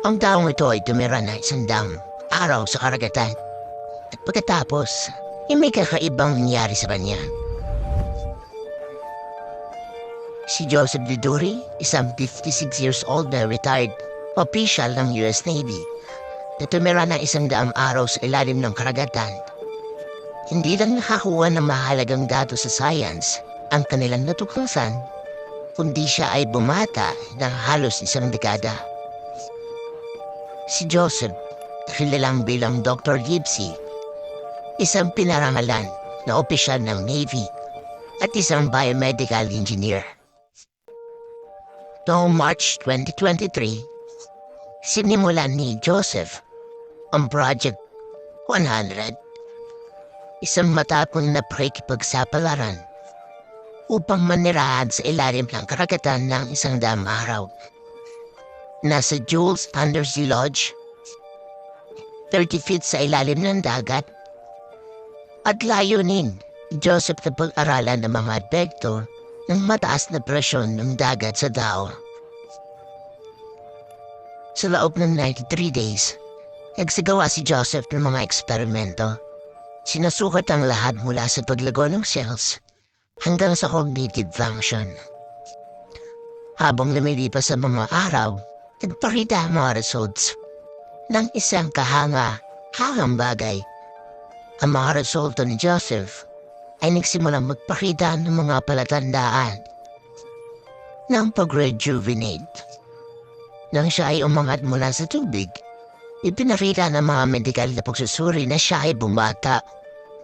Ang taong ito ay tumira na 100 araw sa karagatan. At pagkatapos, may kakaibang nangyari sa kanya. Si Joseph Diduri, isang 56 years old na retired official ng US Navy na tumira na 100 araw sa ilalim ng karagatan. Hindi lang nakakuha ng mahalagang datos sa science ang kanilang natuklasan, kundi siya ay bumata ng halos 1 dekada. Si Joseph, kilalang bilang Dr. Gypsy, isang pinarangalan na opisyal ng Navy at isang biomedical engineer. Noong March 2023, sinimulan ni Joseph ang Project 100, isang matapang na pakikipagsapalaran upang manirahan sa ilalim ng karagatan ng 100 araw. Nasa Jules Undersea Lodge, 30 feet sa ilalim ng dagat, at layunin ni Joseph na pag-aralan ng mga epekto ng mataas na presyon ng dagat sa tao. Sa loob ng 93 days, nagsagawa si Joseph ng mga eksperimento. Sinasukat ang lahat mula sa paglago ng cells hanggang sa cognitive function. Habang lumilipas sa mga araw, nagpakita ang mga results ng isang kahanga-hangang bagay. Ang mga resulta ni Joseph ay nagsimulang magpakita ng mga palatandaan ng pag-rejuvenate. Nang siya ay umangat mula sa tubig, ipinakita ng mga medikal na pagsusuri na siya ay bumata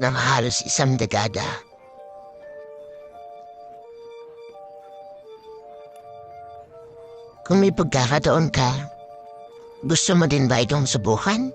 ng halos 1 dekada. Kung may pagkakataon ka, gusto mo din ba itong subukan?